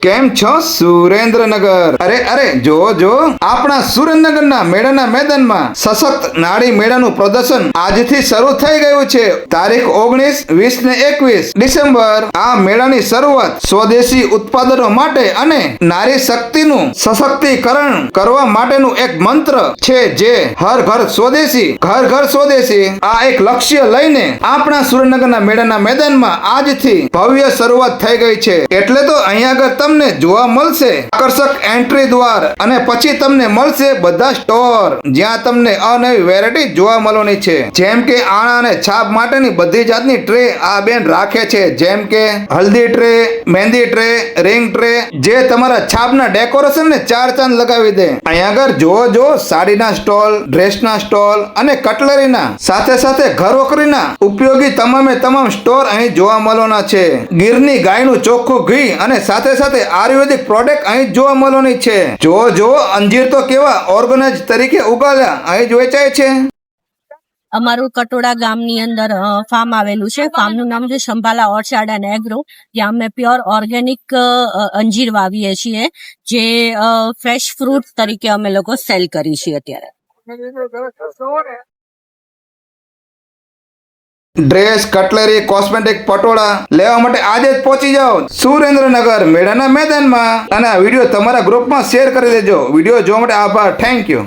કેમ છો સુરેન્દ્રનગર? અરે જો આપણા સુરેન્દ્રનગરના મેળાના મેદાનમાં સશક્ત નાડી મેળાનું પ્રદર્શન આજથી શરૂ થઈ ગયું છે. તારીખ 19, 20 ને 21 ડિસેમ્બર. આ મેળાની શરૂઆત સ્વદેશી ઉત્પાદનો માટે અને નારી શક્તિનું સશક્તિકરણ કરવા માટેનું એક મંત્ર છે, જે હર ઘર સ્વદેશી, ઘર ઘર સ્વદેશી. આ એક લક્ષ્ય લઈને આપણા સુરેન્દ્રનગરના મેળાના મેદાનમાં આજથી ભવ્ય શરૂઆત થઈ ગઈ છે. એટલે તો અહીંયા આગળ તમને જોવા મળશે આકર્ષક એન્ટ્રી દ્વાર, અને પછી તમને મળશે બધા સ્ટોર, જ્યાં તમને અનવી વેરાયટી જોવા મળવાની છે. જેમ કે આણા અને છાપ માટેની બધી જાતની ટ્રે આ બેન રાખે છે, જેમ કે હલ્દી ટ્રે, મહેંદી ટ્રે, રિંગ ટ્રે, જે તમારા છાપના ડેકોરેશન ને ચાર ચાંદ લગાવી દે. અહીંયા આગળ જો સાડીના સ્ટોલ, ડ્રેસના સ્ટોલ અને કટલરીના સાથે સાથે ઘર વખરીના ઉપયોગી તમામે તમામ સ્ટોર અહીં જોવા મળવાના છે. ગીરની ગાયનું ચોખ્ખું ઘી અને સાથે સાથે આયુર્વેદિક પ્રોડક્ટ અહીં જોવા મળવાની છે. જો અંજીર તો કેવા ઓર્ગેનાઇઝ તરીકે ઉગાડ્યા અહીં જ વેચાય છે. અમારું કટોડા ગામની અંદર ફાર્મ આવેલું છે. ફાર્મનું નામ છે શંભાલા ઓર્ચાર્ડ એન્ડ એગ્રો, જ્યાં અમે પ્યોર ઓર્ગેનિક અંજીર વાવીએ છીએ, જે ફ્રેશ ફ્રૂટ તરીકે અમે લોકો સેલ કરી છીએ અત્યારે. ડ્રેસ, કટલરી, કોસ્મેટિક, પટોળા લેવા માટે આજે જ પહોંચી જાઓ સુરેન્દ્રનગર મેળાના મેદાનમાં, અને આ વિડીયો તમારા ગ્રુપમાં શેર કરી દેજો. વિડીયો જોવા માટે આભાર. Thank you.